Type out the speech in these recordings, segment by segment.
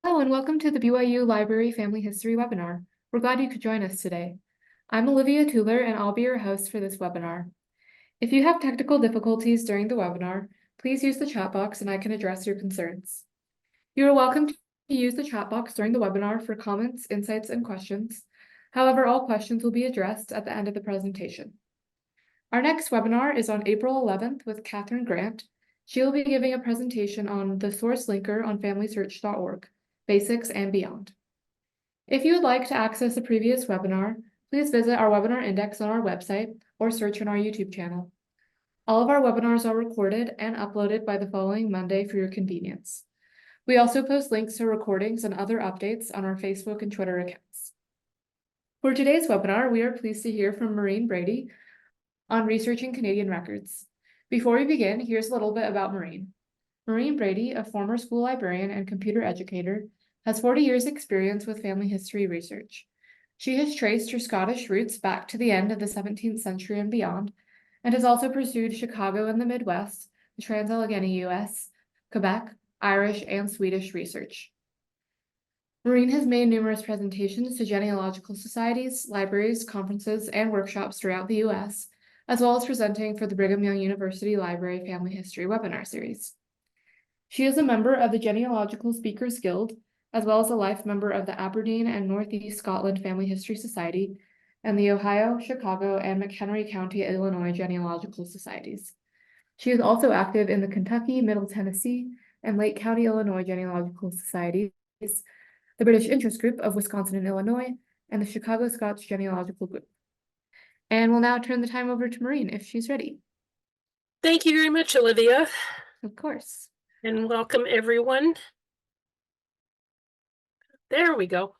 Hello and welcome to the BYU Library Family History webinar. We're glad you could join us today. I'm Olivia Tuller and I'll be your host for this webinar. If you have technical difficulties during the webinar, please use the chat box and I can address your concerns. You are welcome to use the chat box during the webinar for comments, insights, and questions. However, all questions will be addressed at the end of the presentation. Our next webinar is on April 11th with Catherine Grant. She will be giving a presentation on the source linker on FamilySearch.org. Basics and beyond. If you would like to access a previous webinar, please visit our webinar index on our website or search on our YouTube channel. All of our webinars are recorded and uploaded by the following Monday for your convenience. We also post links to recordings and other updates on our Facebook and Twitter accounts. For today's webinar, we are pleased to hear from Maureen Brady on researching Canadian records. Before we begin, here's a little bit about Maureen. Maureen Brady, a former school librarian and computer educator, has 40 years' experience with family history research. She has traced her Scottish roots back to the end of the 17th century and beyond, and has also pursued Chicago and the Midwest, the Trans-Allegheny U.S., Quebec, Irish, and Swedish research. Maureen has made numerous presentations to genealogical societies, libraries, conferences, and workshops throughout the U.S., as well as presenting for the Brigham Young University Library Family History webinar series. She is a member of the Genealogical Speakers Guild, as well as a life member of the Aberdeen and Northeast Scotland Family History Society and the Ohio, Chicago, and McHenry County, Illinois Genealogical Societies. She is also active in the Kentucky, Middle Tennessee, and Lake County, Illinois Genealogical Societies, the British Interest Group of Wisconsin and Illinois, and the Chicago Scotch Genealogical Group. And we'll now turn the time over to Maureen if she's ready. Thank you very much, Olivia. Of course. And welcome everyone. There we go.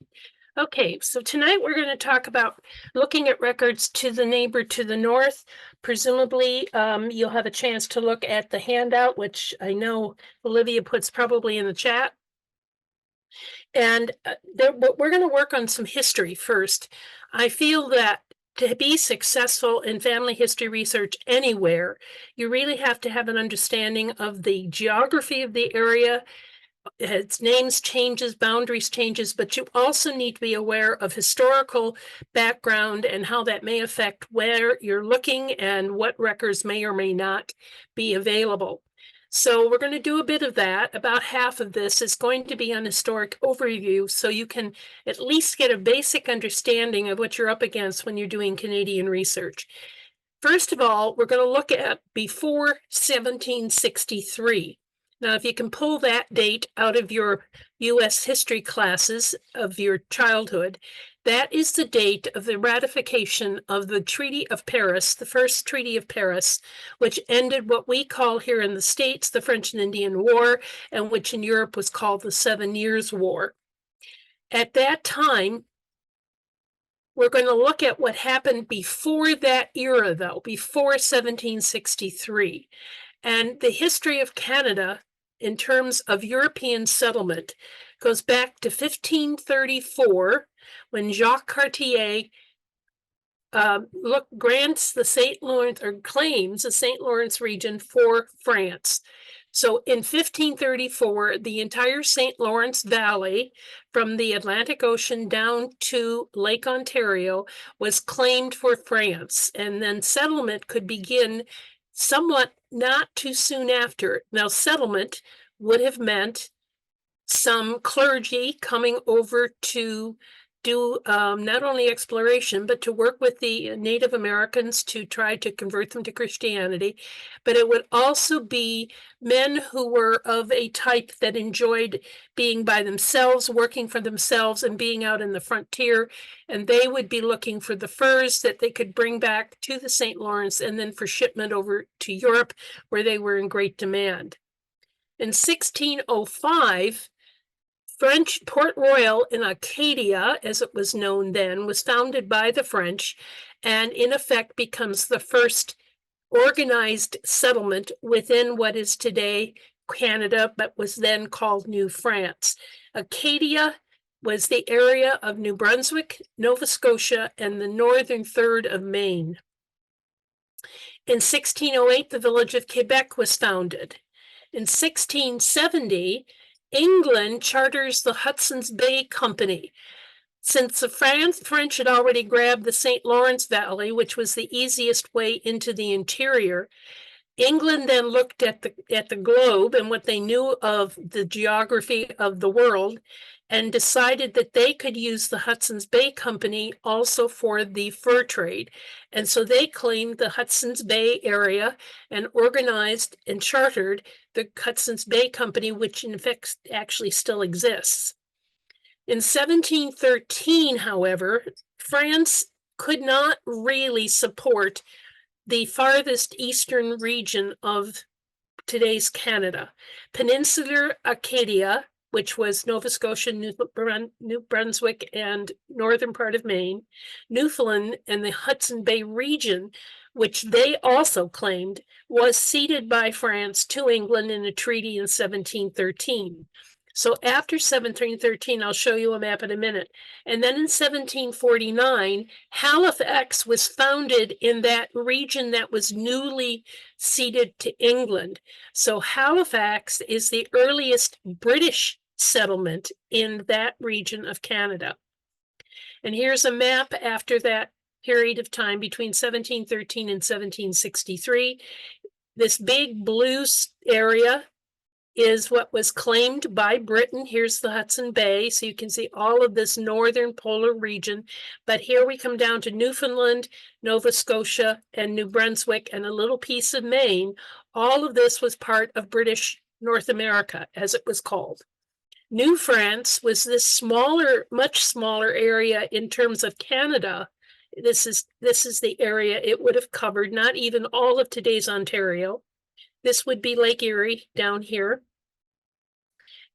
Okay, so tonight we're going to talk about looking at records to the neighbor to the north. Presumably, you'll have a chance to look at the handout, which I know Olivia puts probably in the chat. And we're going to work on some history first. I feel that to be successful in family history research anywhere, you really have to have an understanding of the geography of the area. Its names changes, boundaries changes, but you also need to be aware of historical background and how that may affect where you're looking and what records may or may not be available. So we're going to do a bit of that. About half of this is going to be an historic overview, so you can at least get a basic understanding of what you're up against when you're doing Canadian research. First of all, we're going to look at before 1763. Now, if you can pull that date out of your U.S. history classes of your childhood, that is the date of the ratification of the Treaty of Paris, the first Treaty of Paris, which ended what we call here in the States the French and Indian War, and which in Europe was called the 7 Years' War. At that time, we're going to look at what happened before that era, though, before 1763. And the history of Canada in terms of European settlement goes back to 1534, when Jacques Cartier grants the St. Lawrence, or claims the St. Lawrence region for France. So in 1534, the entire St. Lawrence Valley, from the Atlantic Ocean down to Lake Ontario, was claimed for France, and then settlement could begin somewhat not too soon after. Now, settlement would have meant some clergy coming over to do not only exploration, but to work with the Native Americans to try to convert them to Christianity. But it would also be men who were of a type that enjoyed being by themselves, working for themselves, and being out in the frontier. And they would be looking for the furs that they could bring back to the St. Lawrence and then for shipment over to Europe, where they were in great demand. In 1605, French Port Royal in Acadia, as it was known then, was founded by the French and in effect becomes the first organized settlement within what is today Canada, but was then called New France. Acadia was the area of New Brunswick, Nova Scotia, and the northern third of Maine. In 1608, the village of Quebec was founded. In 1670, England charters the Hudson's Bay Company. Since the French had already grabbed the St. Lawrence Valley, which was the easiest way into the interior, England then looked at the globe and what they knew of the geography of the world and decided that they could use the Hudson's Bay Company also for the fur trade. And so they claimed the Hudson's Bay area and organized and chartered the Hudson's Bay Company, which in fact actually still exists. In 1713, however, France could not really support the farthest eastern region of today's Canada. Peninsular Acadia, which was Nova Scotia, New Brunswick, and northern part of Maine, Newfoundland, and the Hudson Bay region, which they also claimed, was ceded by France to England in a treaty in 1713. So after 1713, I'll show you a map in a minute. And then in 1749, Halifax was founded in that region that was newly ceded to England. So Halifax is the earliest British settlement in that region of Canada. And here's a map after that period of time between 1713 and 1763. This big blue area is what was claimed by Britain. Here's the Hudson Bay, so you can see all of this northern polar region. But here we come down to Newfoundland, Nova Scotia, and New Brunswick, and a little piece of Maine. All of this was part of British North America, as it was called. New France was this smaller, much smaller area in terms of Canada. This is the area it would have covered, not even all of today's Ontario. This would be Lake Erie down here.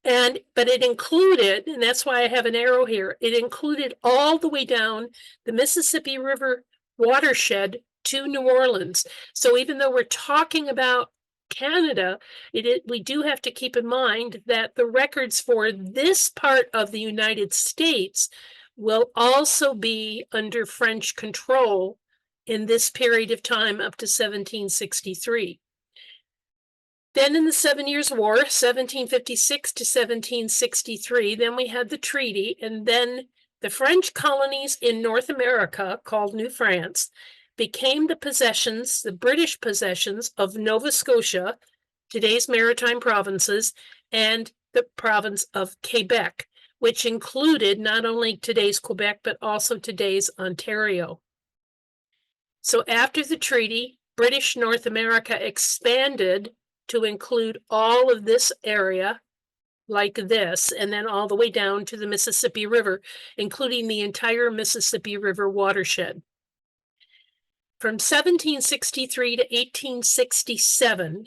But it included, and that's why I have an arrow here, it included all the way down the Mississippi River watershed to New Orleans. So even though we're talking about Canada, we do have to keep in mind that the records for this part of the United States will also be under French control in this period of time up to 1763. Then in the 7 Years' War, 1756 to 1763, then we had the treaty, and then the French colonies in North America, called New France, became the possessions, the British possessions of Nova Scotia, today's maritime provinces, and the province of Quebec, which included not only today's Quebec, but also today's Ontario. So after the treaty, British North America expanded to include all of this area like this, and then all the way down to the Mississippi River, including the entire Mississippi River watershed. From 1763 to 1867,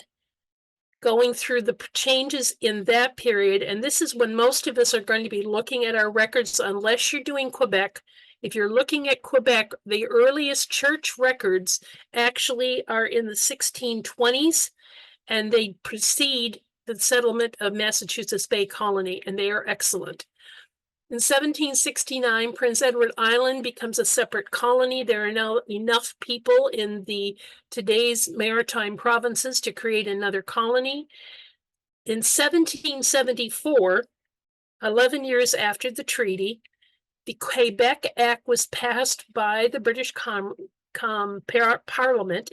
going through the changes in that period, and this is when most of us are going to be looking at our records, unless you're doing Quebec. If you're looking at Quebec, the earliest church records actually are in the 1620s, and they precede the settlement of Massachusetts Bay Colony, and they are excellent. In 1769, Prince Edward Island becomes a separate colony. There are now enough people in today's maritime provinces to create another colony. In 1774, 11 years after the treaty, the Quebec Act was passed by the British Parliament,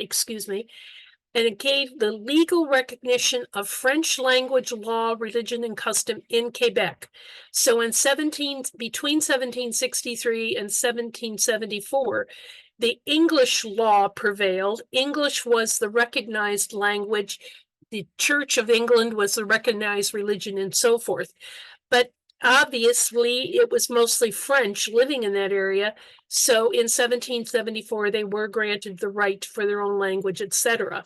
and it gave the legal recognition of French language, law, religion, and custom in Quebec. So between 1763 and 1774, the English law prevailed. English was the recognized language. The Church of England was the recognized religion, and so forth. But obviously, it was mostly French living in that area. So in 1774, they were granted the right for their own language, etc.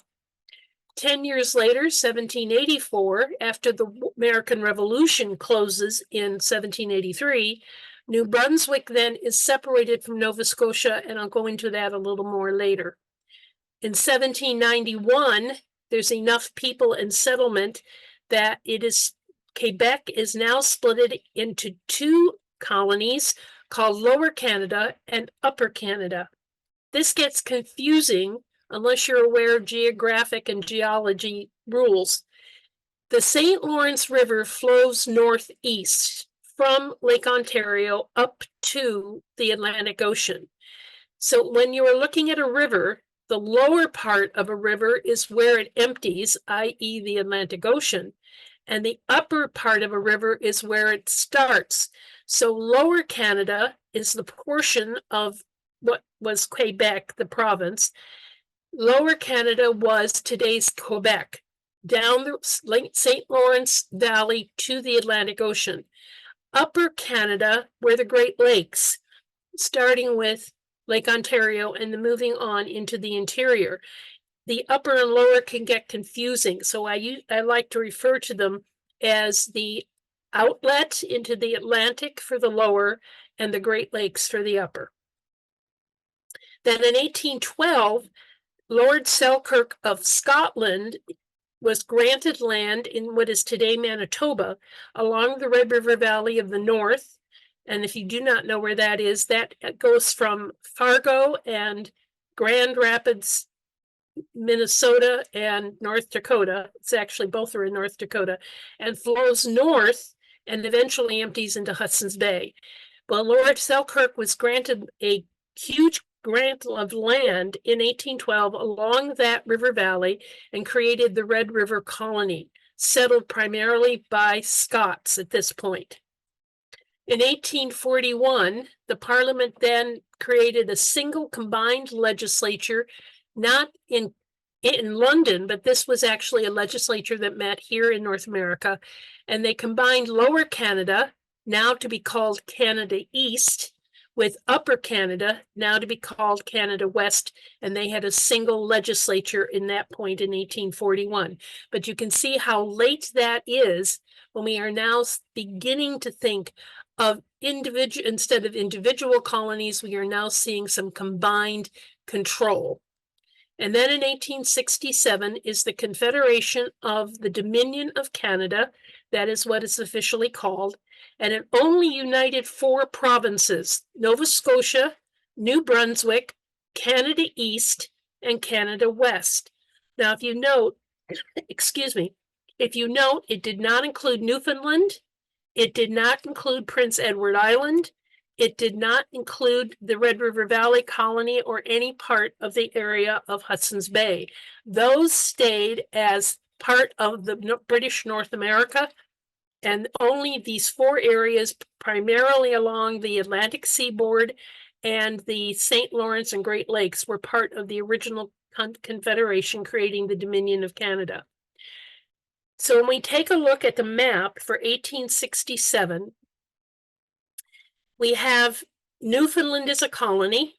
10 years later, 1784, after the American Revolution closes in 1783, New Brunswick then is separated from Nova Scotia, and I'll go into that a little more later. In 1791, there's enough people and settlement that Quebec is now split into two colonies called Lower Canada and Upper Canada. This gets confusing unless you're aware of geographic and geology rules. The St. Lawrence River flows northeast from Lake Ontario up to the Atlantic Ocean. So when you are looking at a river, the lower part of a river is where it empties, i.e. the Atlantic Ocean, and the upper part of a river is where it starts. So Lower Canada is the portion of what was Quebec, the province. Lower Canada was today's Quebec, down the St. Lawrence Valley to the Atlantic Ocean. Upper Canada were the Great Lakes, starting with Lake Ontario and then moving on into the interior. The upper and lower can get confusing, so I like to refer to them as the outlet into the Atlantic for the lower and the Great Lakes for the upper. Then in 1812, Lord Selkirk of Scotland was granted land in what is today Manitoba along the Red River Valley of the North. And if you do not know where that is, that goes from Fargo and Grand Rapids, Minnesota, and North Dakota. It's actually both are in North Dakota, and flows north and eventually empties into Hudson's Bay. Well, Lord Selkirk was granted a huge grant of land in 1812 along that river valley and created the Red River Colony, settled primarily by Scots at this point. In 1841, the Parliament then created a single combined legislature, not in London, but this was actually a legislature that met here in North America, and they combined Lower Canada, now to be called Canada East, with Upper Canada, now to be called Canada West, and they had a single legislature in that point in 1841. But you can see how late that is when we are now beginning to think of instead of individual colonies, we are now seeing some combined control. And then in 1867 is the Confederation of the Dominion of Canada. That is what it's officially called. And it only united 4 provinces: Nova Scotia, New Brunswick, Canada East, and Canada West. Now, if you note, excuse me, if you note, it did not include Newfoundland. It did not include Prince Edward Island. It did not include the Red River Valley Colony or any part of the area of Hudson's Bay. Those stayed as part of the British North America, and only these 4 areas, primarily along the Atlantic seaboard and the St. Lawrence and Great Lakes, were part of the original Confederation, creating the Dominion of Canada. So when we take a look at the map for 1867, we have Newfoundland as a colony.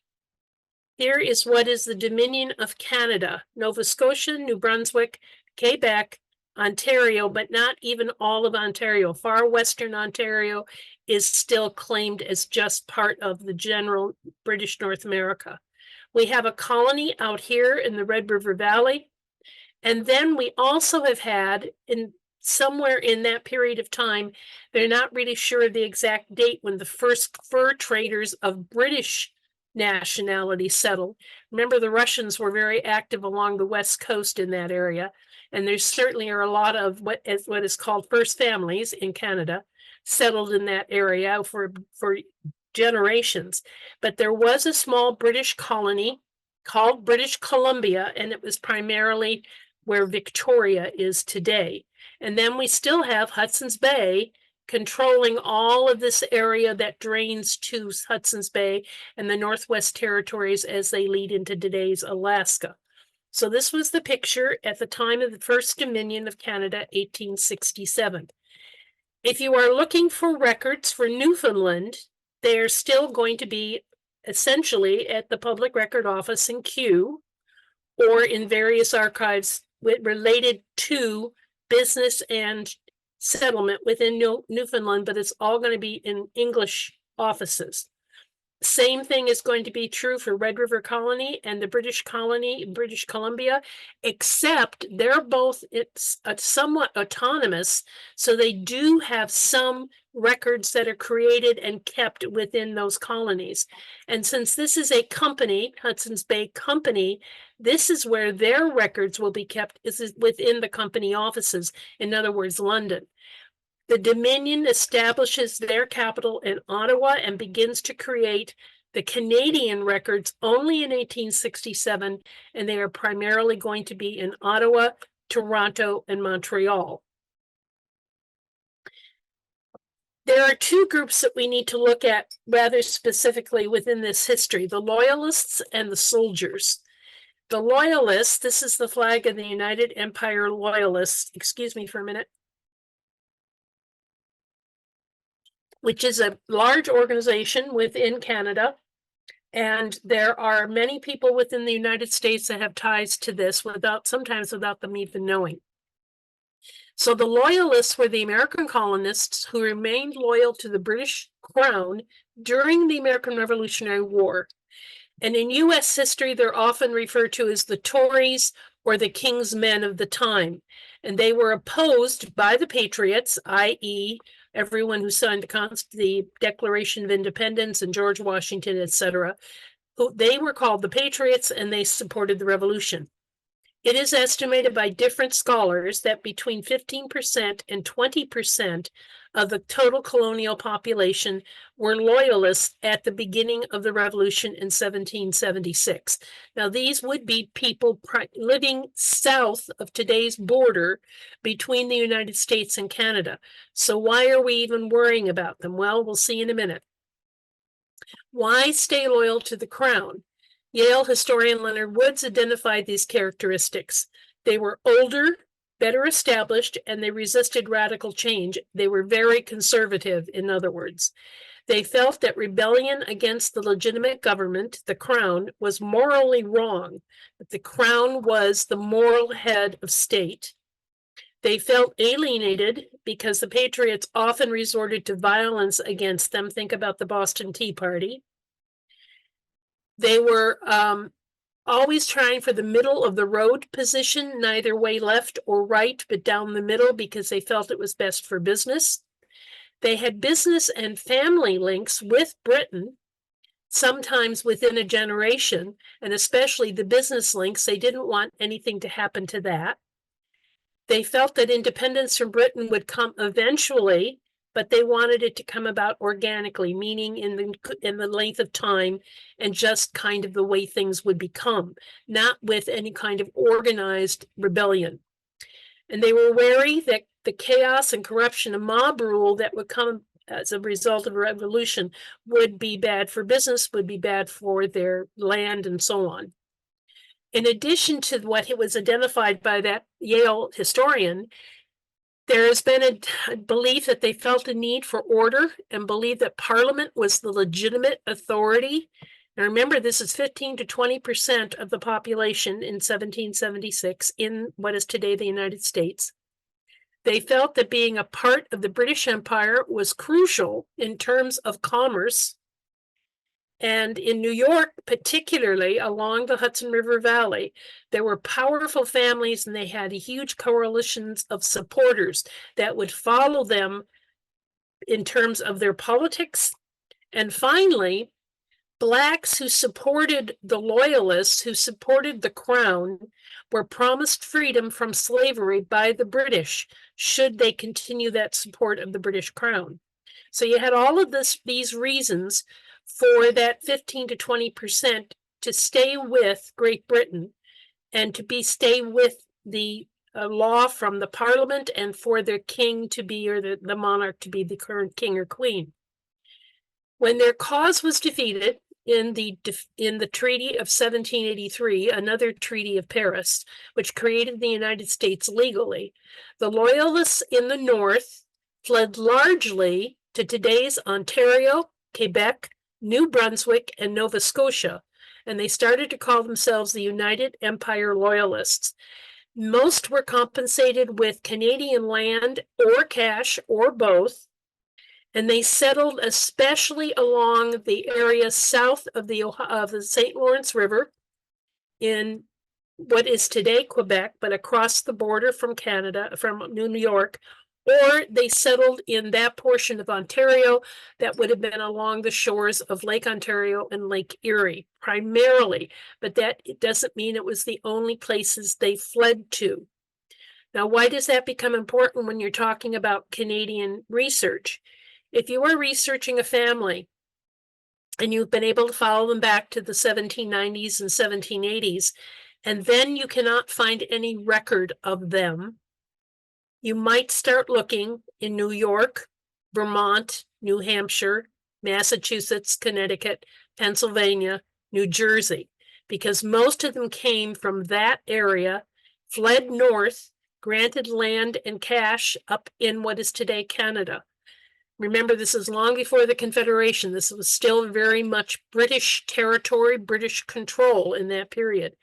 Here is what is the Dominion of Canada: Nova Scotia, New Brunswick, Quebec, Ontario, but not even all of Ontario. Far Western Ontario is still claimed as just part of the general British North America. We have a colony out here in the Red River Valley. And then we also have had, somewhere in that period of time, they're not really sure of the exact date, when the first fur traders of British nationality settled. Remember, the Russians were very active along the West Coast in that area. And there certainly are a lot of what is called first families in Canada settled in that area for generations. But there was a small British colony called British Columbia, and it was primarily where Victoria is today. And then we still have Hudson's Bay controlling all of this area that drains to Hudson's Bay and the Northwest Territories as they lead into today's Alaska. So this was the picture at the time of the First Dominion of Canada, 1867. If you are looking for records for Newfoundland, they're still going to be essentially at the Public Record Office in Kew or in various archives related to business and settlement within Newfoundland, but it's all going to be in English offices. Same thing is going to be true for Red River Colony and the British colony, British Columbia, except they're both somewhat autonomous. So they do have some records that are created and kept within those colonies. And since this is a company, Hudson's Bay Company, this is where their records will be kept, is within the company offices, in other words, London. The Dominion establishes their capital in Ottawa and begins to create the Canadian records only in 1867, and they are primarily going to be in Ottawa, Toronto, and Montreal. There are two groups that we need to look at rather specifically within this history, the Loyalists and the soldiers. The Loyalists, this is the flag of the United Empire Loyalists, excuse me for a minute, which is a large organization within Canada. And there are many people within the United States that have ties to this sometimes without them even knowing. So the Loyalists were the American colonists who remained loyal to the British Crown during the American Revolutionary War. And in US history, they're often referred to as the Tories or the King's Men of the time. And they were opposed by the Patriots, i.e., everyone who signed the Declaration of Independence and George Washington, etc. They were called the Patriots, and they supported the revolution. It is estimated by different scholars that between 15% and 20% of the total colonial population were loyalists at the beginning of the revolution in 1776. Now, these would be people living south of today's border between the United States and Canada. So why are we even worrying about them? Well, we'll see in a minute. Why stay loyal to the Crown? Yale historian Leonard Woods identified these characteristics. They were older, better established, and they resisted radical change. They were very conservative, in other words. They felt that rebellion against the legitimate government, the Crown, was morally wrong, that the Crown was the moral head of state. They felt alienated because the Patriots often resorted to violence against them. Think about the Boston Tea Party. They were always trying for the middle of the road position, neither way left or right, but down the middle because they felt it was best for business. They had business and family links with Britain, sometimes within a generation, and especially the business links. They didn't want anything to happen to that. They felt that independence from Britain would come eventually, but they wanted it to come about organically, meaning in the length of time and just kind of the way things would become, not with any kind of organized rebellion. And they were wary that the chaos and corruption and mob rule that would come as a result of a revolution would be bad for business, would be bad for their land, and so on. In addition to what was identified by that Yale historian, there has been a belief that they felt a need for order and believed that Parliament was the legitimate authority. And remember, this is 15 to 20% of the population in 1776 in what is today the United States. They felt that being a part of the British Empire was crucial in terms of commerce. And in New York, particularly along the Hudson River Valley, there were powerful families, and they had huge coalitions of supporters that would follow them in terms of their politics. And finally, Blacks who supported the Loyalists, who supported the Crown, were promised freedom from slavery by the British, should they continue that support of the British Crown. So you had all of these reasons for that 15 to 20% to stay with Great Britain and to stay with the law from the Parliament, and for their king to be, or the monarch to be, the current king or queen. When their cause was defeated in the Treaty of 1783, another Treaty of Paris, which created the United States legally, the Loyalists in the North fled largely to today's Ontario, Quebec, New Brunswick, and Nova Scotia, and they started to call themselves the United Empire Loyalists. Most were compensated with Canadian land or cash or both, And they settled especially along the area south of the St. Lawrence River in what is today Quebec, but across the border from Canada, from New York, or they settled in that portion of Ontario that would have been along the shores of Lake Ontario and Lake Erie, primarily, but that it doesn't mean it was the only places they fled to. Now, why does that become important when you're talking about Canadian research? If you are researching a family and you've been able to follow them back to the 1790s and 1780s, and then you cannot find any record of them, you might start looking in New York, Vermont, New Hampshire, Massachusetts, Connecticut, Pennsylvania, New Jersey, because most of them came from that area, fled north, granted land and cash up in what is today Canada. Remember, this is long before the Confederation. This was still very much British territory, British control in that period.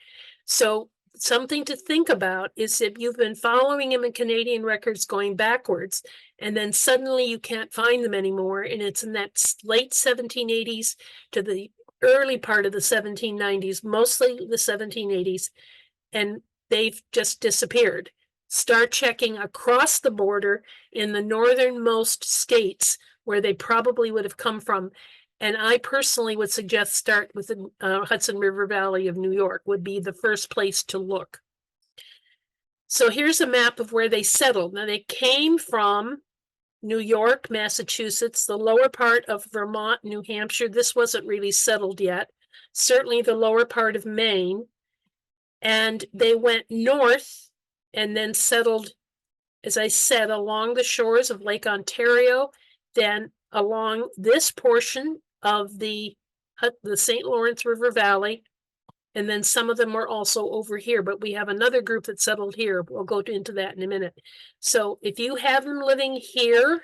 So something to think about is if you've been following him in Canadian records going backwards, and then suddenly you can't find them anymore, and it's in that late 1780s to the early part of the 1790s, mostly the 1780s, and they've just disappeared. Start checking across the border in the northernmost states where they probably would have come from. And I personally would suggest start with the Hudson River Valley of New York would be the first place to look. So here's a map of where they settled. Now they came from New York, Massachusetts, the lower part of Vermont, New Hampshire. This wasn't really settled yet. Certainly the lower part of Maine. And they went north and then settled, as I said, along the shores of Lake Ontario, then along this portion of the St. Lawrence River Valley, and then some of them were also over here, but we have another group that settled here. We'll go into that in a minute. So if you have them living here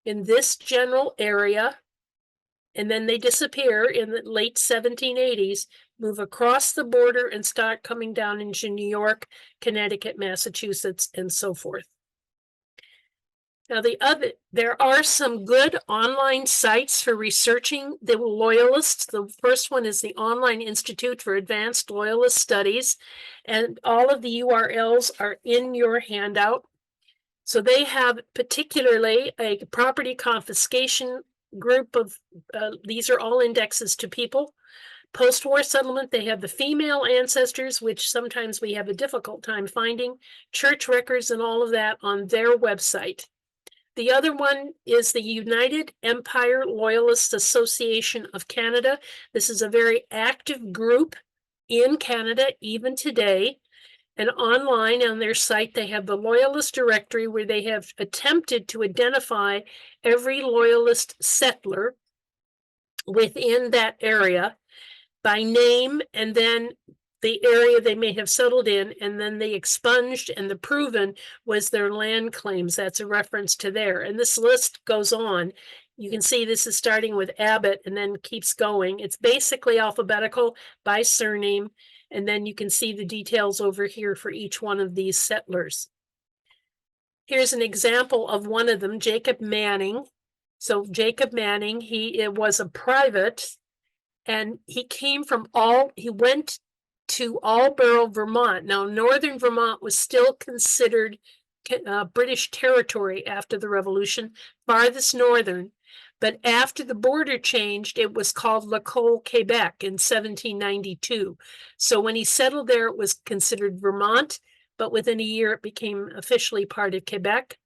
in this general area, and then they disappear in the late 1780s, move across the border and start coming down into New York, Connecticut, Massachusetts, and so forth. Now, there are some good online sites for researching the Loyalists. The first one is the Online Institute for Advanced Loyalist Studies, and all of the URLs are in your handout. So they have particularly a property confiscation group of, these are all indexes to people. Post-war settlement, they have the female ancestors, which sometimes we have a difficult time finding, church records and all of that on their website. The other one is the United Empire Loyalists Association of Canada. This is a very active group in Canada, even today. And online on their site, they have the Loyalist Directory where they have attempted to identify every Loyalist settler within that area by name and then the area they may have settled in, and then they expunged, and the proven was their land claims. That's a reference to there. And this list goes on. You can see this is starting with Abbott and then keeps going. It's basically alphabetical by surname. And then you can see the details over here for each one of these settlers. Here's an example of one of them, Jacob Manning. So Jacob Manning, he was a private, and he went to Aldborough, Vermont. Now, northern Vermont was still considered British territory after the Revolution, farthest northern. But after the border changed, it was called Lacolle, Quebec in 1792. So when he settled there, it was considered Vermont, but within a year, it became officially part of Quebec.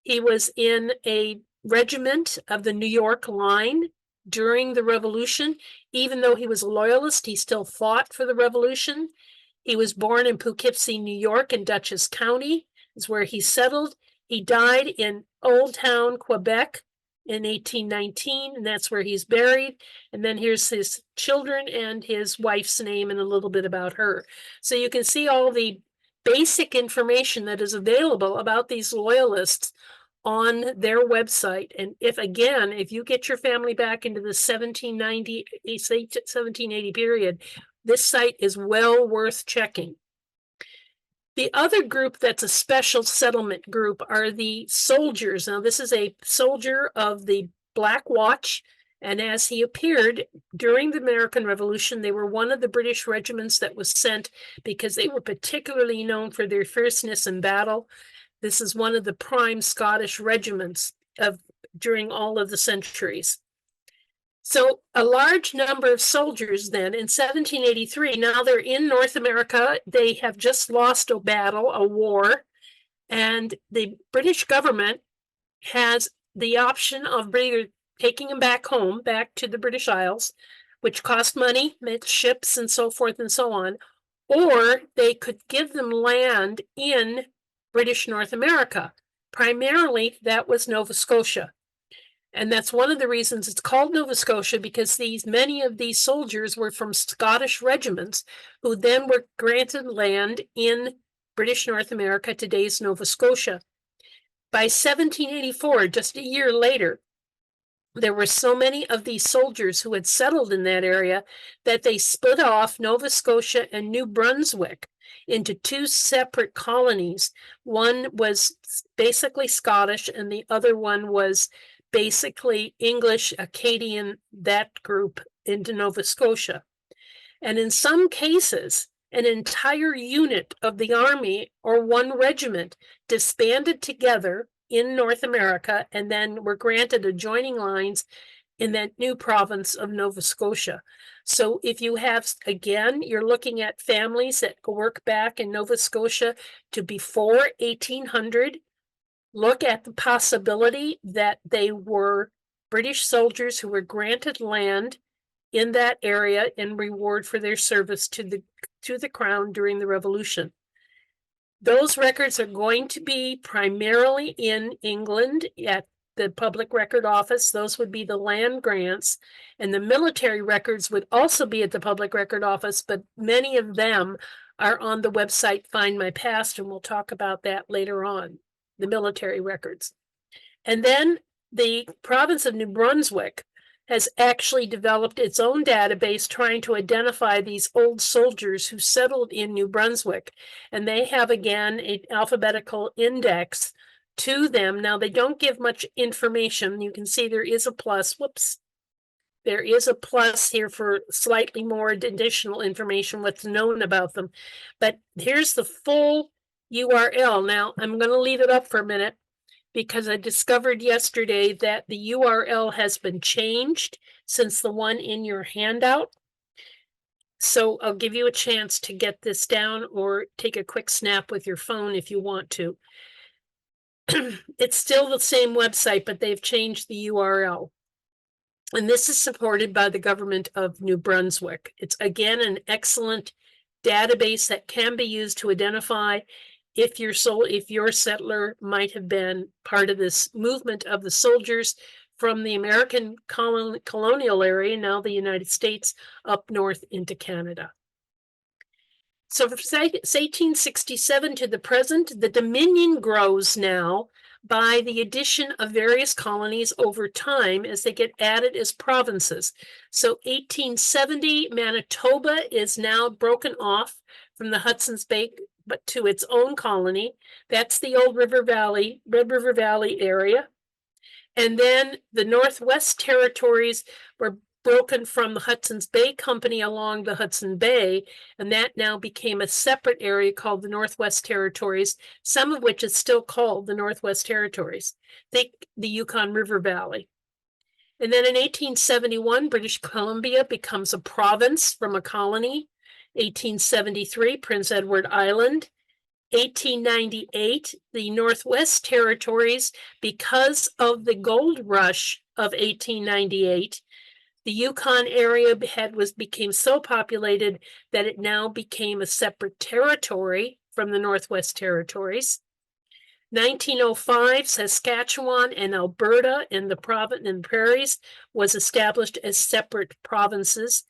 He was in a regiment of the New York Line during the Revolution. Even though he was a loyalist, he still fought for the Revolution. He was born in Poughkeepsie, New York, in Dutchess County, is where he settled. He died in Old Town, Quebec, in 1819, and that's where he's buried. And then here's his children and his wife's name and a little bit about her. So you can see all the basic information that is available about these loyalists on their website. And if you get your family back into the 1780 period, this site is well worth checking. The other group that's a special settlement group are the soldiers. Now, this is a soldier of the Black Watch, and as he appeared during the American Revolution, they were one of the British regiments that was sent because they were particularly known for their fierceness in battle. This is one of the prime Scottish regiments of during all of the centuries. So a large number of soldiers then in 1783, now they're in North America. They have just lost a battle, a war, and the British government has the option of either taking them back home, back to the British Isles, which cost money, ships and so forth and so on, or they could give them land in British North America. Primarily, that was Nova Scotia. And that's one of the reasons it's called Nova Scotia, because many of these soldiers were from Scottish regiments who then were granted land in British North America, today's Nova Scotia. By 1784, just a year later, there were so many of these soldiers who had settled in that area that they split off Nova Scotia and New Brunswick into two separate colonies. One was basically Scottish, and the other one was basically English, Acadian, that group into Nova Scotia. And in some cases, an entire unit of the army or one regiment disbanded together in North America and then were granted adjoining lines in that new province of Nova Scotia. So if you have, again, you're looking at families that work back in Nova Scotia to before 1800, look at the possibility that they were British soldiers who were granted land in that area in reward for their service to the crown during the Revolution. Those records are going to be primarily in England at the Public Record Office. Those would be the land grants, and the military records would also be at the Public Record Office, but many of them are on the website Find My Past, and we'll talk about that later on, the military records. And then the province of New Brunswick has actually developed its own database trying to identify these old soldiers who settled in New Brunswick. And they have, again, an alphabetical index to them. Now, they don't give much information. You can see there is a plus. Whoops. There is a plus here for slightly more additional information, what's known about them. But here's the full URL. Now, I'm going to leave it up for a minute, because I discovered yesterday that the URL has been changed since the one in your handout. So I'll give you a chance to get this down or take a quick snap with your phone if you want to. It's still the same website, but they've changed the URL. And this is supported by the government of New Brunswick. It's, again, an excellent database that can be used to identify if your settler might have been part of this movement of the soldiers from the American colonial area, now the United States, up north into Canada. So from 1867 to the present, the Dominion grows now by the addition of various colonies over time as they get added as provinces. So 1870, Manitoba is now broken off from the Hudson's Bay, but to its own colony. That's the old Red River Valley area. And then the Northwest Territories were broken from the Hudson's Bay Company along the Hudson Bay, and that now became a separate area called the Northwest Territories, some of which is still called the Northwest Territories. Think the Yukon River Valley. And then in 1871, British Columbia becomes a province from a colony. 1873, Prince Edward Island. 1898, the Northwest Territories, because of the gold rush of 1898, the Yukon area became so populated that it now became a separate territory from the Northwest Territories. 1905, Saskatchewan and Alberta and the prairies was established as separate provinces.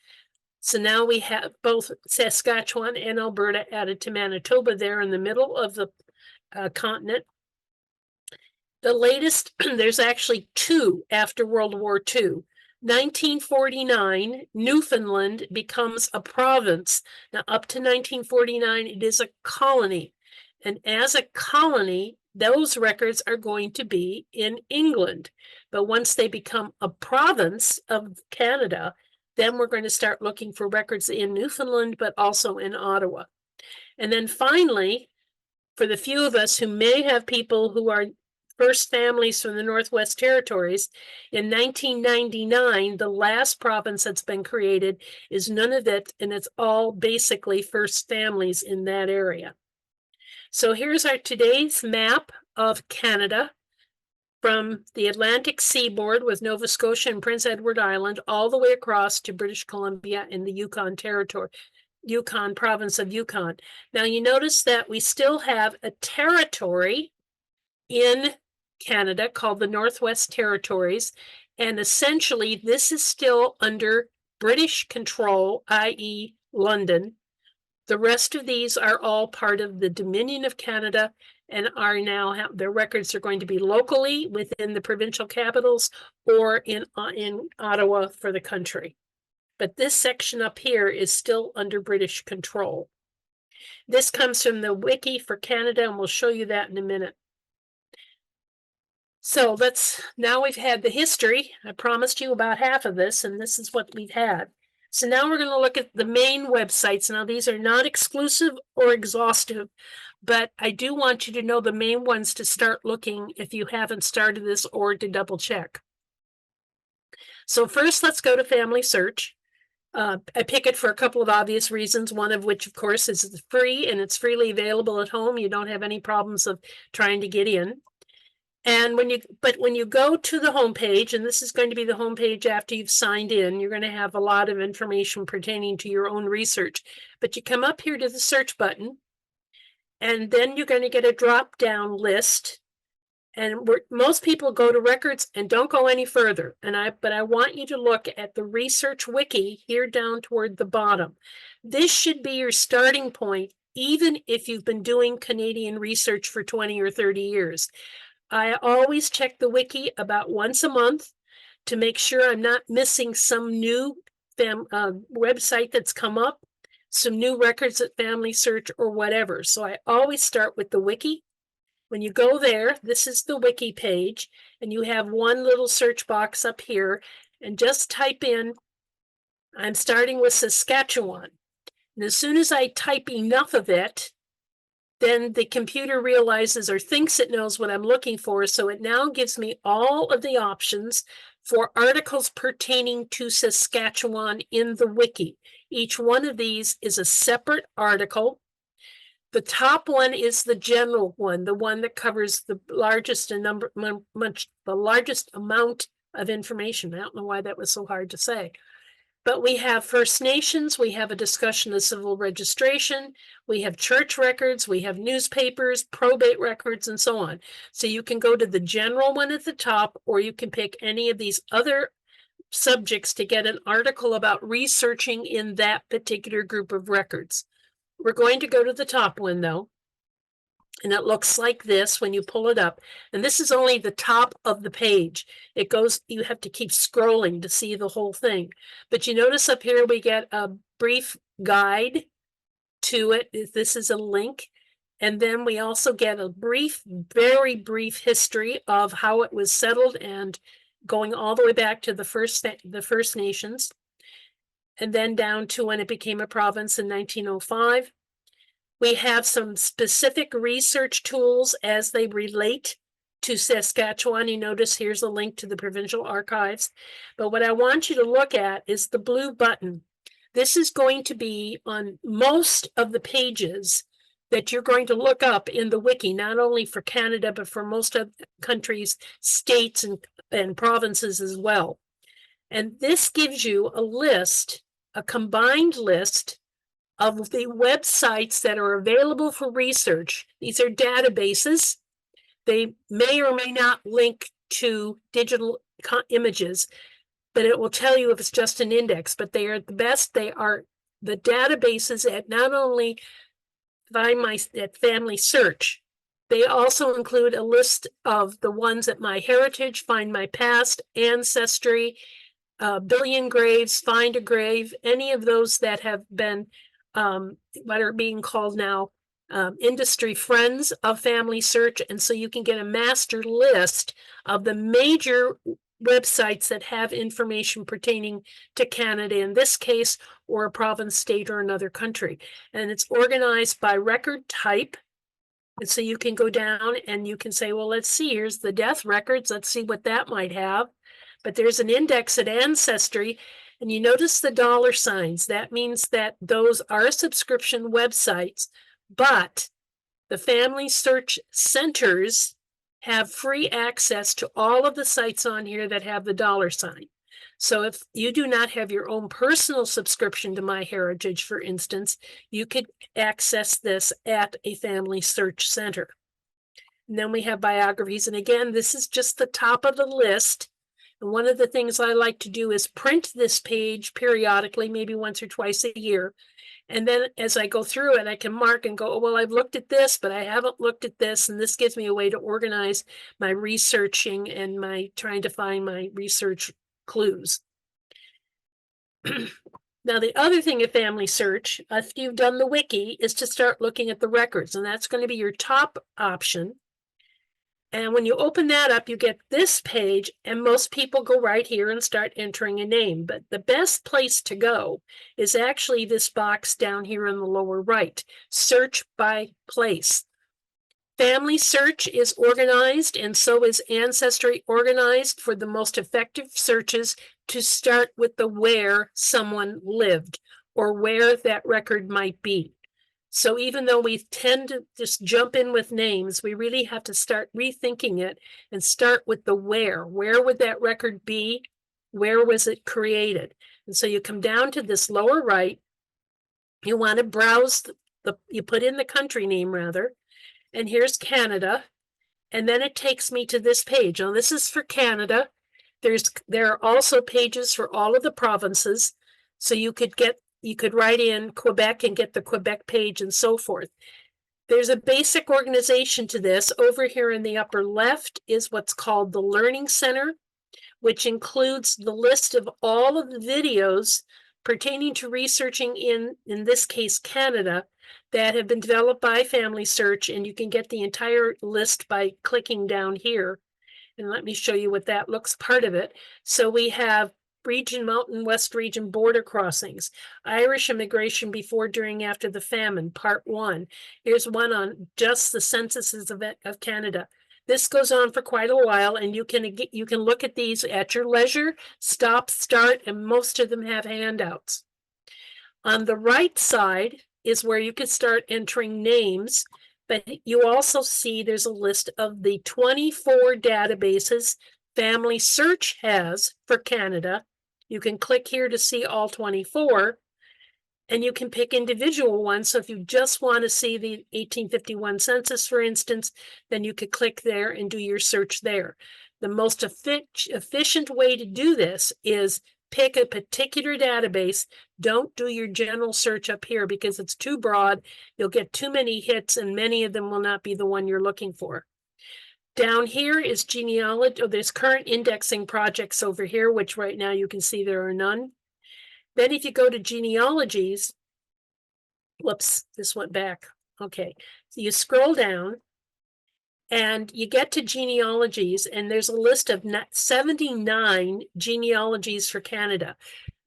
So now we have both Saskatchewan and Alberta added to Manitoba there in the middle of the continent. The latest, there's actually two after World War II. 1949, Newfoundland becomes a province. Now, up to 1949, it is a colony. And as a colony, those records are going to be in England. But once they become a province of Canada, then we're going to start looking for records in Newfoundland, but also in Ottawa. And then finally, for the few of us who may have people who are first families from the Northwest Territories, in 1999, the last province that's been created is Nunavut, and it's all basically first families in that area. So here's our today's map of Canada from the Atlantic seaboard with Nova Scotia and Prince Edward Island all the way across to British Columbia and the Yukon Territory, Yukon province of Yukon. Now you notice that we still have a territory in Canada called the Northwest Territories, and essentially this is still under British control, i.e. London. The rest of these are all part of the Dominion of Canada and are now, their records are going to be locally within the provincial capitals or in Ottawa for the country. But this section up here is still under British control. This comes from the Wiki for Canada, and we'll show you that in a minute. So now we've had the history. I promised you about half of this, and this is what we've had. So now we're going to look at the main websites. Now, these are not exclusive or exhaustive, but I do want you to know the main ones to start looking if you haven't started this or to double check. So first, let's go to Family Search. I pick it for a couple of obvious reasons, one of which, of course, is free and it's freely available at home. You don't have any problems of trying to get in. And when you go to the homepage, and this is going to be the homepage after you've signed in, you're going to have a lot of information pertaining to your own research. But you come up here to the search button, and then you're going to get a drop-down list. And most people go to records and don't go any further. But I want you to look at the research wiki here down toward the bottom. This should be your starting point, even if you've been doing Canadian research for 20 or 30 years. I always check the wiki about once a month to make sure I'm not missing some new website that's come up, some new records at Family Search or whatever. So I always start with the wiki. When you go there, this is the wiki page, and you have one little search box up here, and just type in, I'm starting with Saskatchewan. And as soon as I type enough of it, then the computer realizes or thinks it knows what I'm looking for. So it now gives me all of the options for articles pertaining to Saskatchewan in the wiki. Each one of these is a separate article. The top one is the general one, the one that covers the largest largest amount of information. I don't know why that was so hard to say. But we have First Nations, we have a discussion of civil registration, we have church records, we have newspapers, probate records, and so on. So you can go to the general one at the top, or you can pick any of these other subjects to get an article about researching in that particular group of records. We're going to go to the top one, though. And it looks like this when you pull it up. And this is only the top of the page. It goes, you have to keep scrolling to see the whole thing. But you notice up here we get a brief guide to it. This is a link. And then we also get a brief, very brief history of how it was settled and going all the way back to the First Nations. And then down to when it became a province in 1905. We have some specific research tools as they relate to Saskatchewan. You notice here's a link to the provincial archives. But what I want you to look at is the blue button. This is going to be on most of the pages that you're going to look up in the wiki, not only for Canada, but for most of the countries, states, and provinces as well. And this gives you a list, a combined list of the websites that are available for research. These are databases. They may or may not link to digital images, but it will tell you if it's just an index. But they are at the best. They are the databases at not only at Family Search, they also include a list of the ones at MyHeritage, Find My Past, Ancestry, Billion Graves, Find a Grave, any of those that have been what are being called now industry friends of Family Search, and so you can get a master list of the major websites that have information pertaining to Canada in this case, or a province, state, or another country. And it's organized by record type. And so you can go down and you can say, well, let's see, here's the death records. Let's see what that might have. But there's an index at Ancestry, and you notice the dollar signs. That means that those are subscription websites, but the Family Search Centers have free access to all of the sites on here that have the dollar sign. So if you do not have your own personal subscription to MyHeritage, for instance, you could access this at a Family Search Center. And then we have biographies. And again, this is just the top of the list. And one of the things I like to do is print this page periodically, maybe once or twice a year. And then as I go through it, I can mark and go, oh, well, I've looked at this, but I haven't looked at this. And this gives me a way to organize my researching and my trying to find my research clues. Now, the other thing at Family Search, if you've done the wiki, is to start looking at the records. And that's going to be your top option. And when you open that up, you get this page, and most people go right here and start entering a name. But the best place to go is actually this box down here in the lower right, search by place. Family Search is organized, and so is Ancestry organized for the most effective searches to start with the where someone lived or where that record might be. So even though we tend to just jump in with names, we really have to start rethinking it and start with the where. Where would that record be? Where was it created? And so you come down to this lower right. You want to browse you put in the country name rather, and here's Canada. And then it takes me to this page. Now this is for Canada. There are also pages for all of the provinces. So you could write in Quebec and get the Quebec page and so forth. There's a basic organization to this. Over here in the upper left is what's called the Learning Center, which includes the list of all of the videos pertaining to researching in this case, Canada, that have been developed by Family Search. And you can get the entire list by clicking down here. And let me show you what that looks part of it. So we have Region, Mountain West Region border crossings, Irish immigration before, during, after the famine, part 1. Here's one on just the censuses of Canada. This goes on for quite a while, and you can look at these at your leisure, stop, start, and most of them have handouts. On the right side is where you can start entering names, but you also see there's a list of the 24 databases Family Search has for Canada. You can click here to see all 24, and you can pick individual ones. So if you just want to see the 1851 census, for instance, then you could click there and do your search there. The most efficient way to do this is pick a particular database. Don't do your general search up here because it's too broad. You'll get too many hits, and many of them will not be the one you're looking for. Down here is genealogy. There's current indexing projects over here, which right now you can see there are none. Then if you go to genealogies, whoops, this went back. Okay, so you scroll down and you get to genealogies, and there's a list of 79 genealogies for Canada.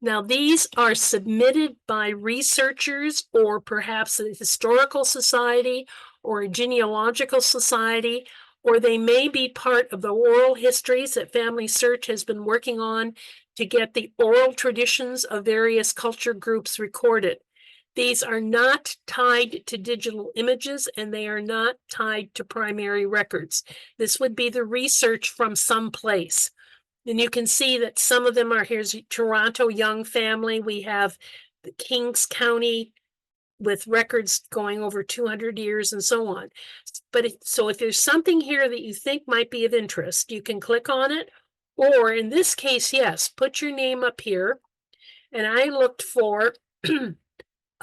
Now, these are submitted by researchers or perhaps a historical society or a genealogical society, or they may be part of the oral histories that Family Search has been working on to get the oral traditions of various culture groups recorded. These are not tied to digital images, and they are not tied to primary records. This would be the research from someplace. And you can see that some of them are, here's Toronto Young Family. We have the Kings County with records going over 200 years and so on. But if there's something here that you think might be of interest, you can click on it. Or in this case, yes, put your name up here. And I looked for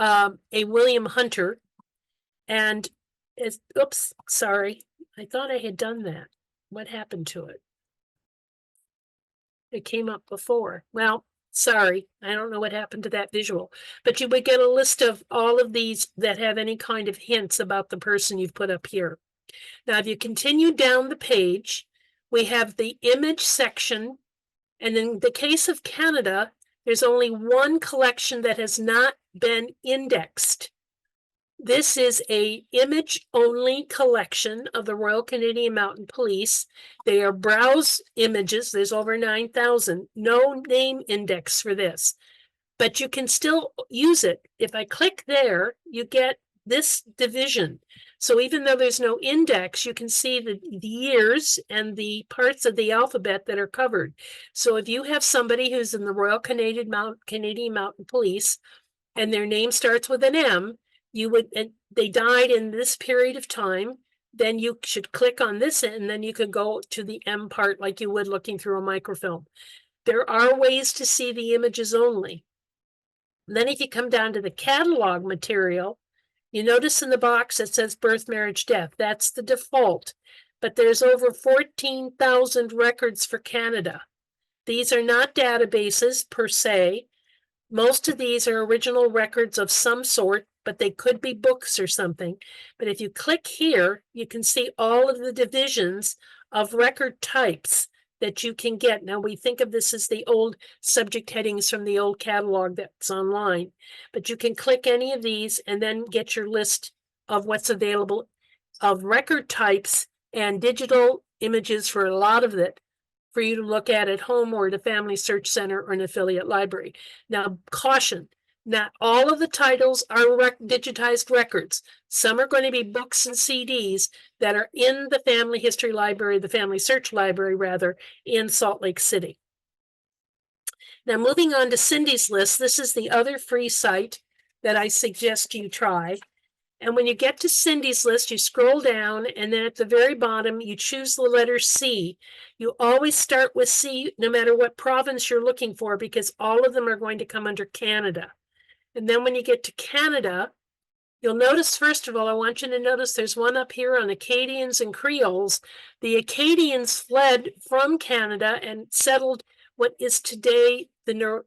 a William Hunter, and oops, sorry. I thought I had done that. What happened to it? It came up before. Well, Sorry, I don't know what happened to that visual, but you would get a list of all of these that have any kind of hints about the person you've put up here. Now, if you continue down the page, we have the image section. And in the case of Canada, there's only one collection that has not been indexed. This is a image-only collection of the Royal Canadian Mounted Police. They are browse images. There's over 9,000. No name index for this, but you can still use it. If I click there, you get this division. So even though there's no index, you can see the years and the parts of the alphabet that are covered. So if you have somebody who's in the Royal Canadian Mounted Police and their name starts with an M, and they died in this period of time, then you should click on this and then you could go to the M part like you would looking through a microfilm. There are ways to see the images only. Then if you come down to the catalog material, you notice in the box it says birth, marriage, death. That's the default, but there's over 14,000 records for Canada. These are not databases per se. Most of these are original records of some sort, but they could be books or something. But if you click here, you can see all of the divisions of record types that you can get. Now, we think of this as the old subject headings from the old catalog that's online, but you can click any of these and then get your list of what's available of record types and digital images for a lot of it for you to look at home or at a family search center or an affiliate library. Now, caution, not all of the titles are digitized records. Some are going to be books and CDs that are in the family history library, the family search library rather, in Salt Lake City. Now, moving on to Cindy's list, this is the other free site that I suggest you try. And when you get to Cindy's list, you scroll down, and then at the very bottom, you choose the letter C. You always start with C, no matter what province you're looking for, because all of them are going to come under Canada. And then when you get to Canada, you'll notice, first of all, I want you to notice there's one up here on Acadians and Creoles. The Acadians fled from Canada and settled what is today the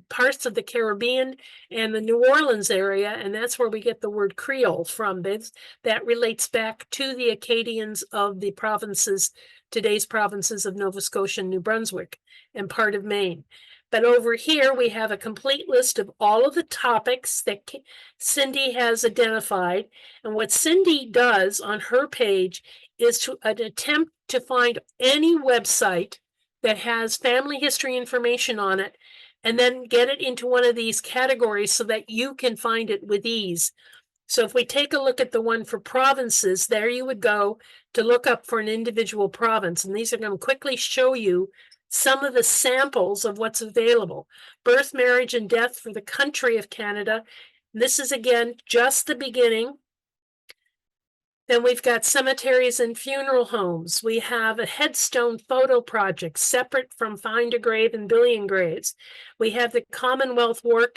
parts of the Caribbean and the New Orleans area, and that's where we get the word Creole from. That relates back to the Acadians of the provinces, today's provinces of Nova Scotia and New Brunswick, and part of Maine. But over here, we have a complete list of all of the topics that Cindy has identified. And what Cindy does on her page is to attempt to find any website that has family history information on it, and then get it into one of these categories so that you can find it with ease. So if we take a look at the one for provinces, there you would go to look up for an individual province. And these are going to quickly show you some of the samples of what's available. Birth, marriage, and death for the country of Canada. This is, again, just the beginning. Then we've got cemeteries and funeral homes. We have a headstone photo project separate from Find a Grave and Billion Graves. We have the Commonwealth War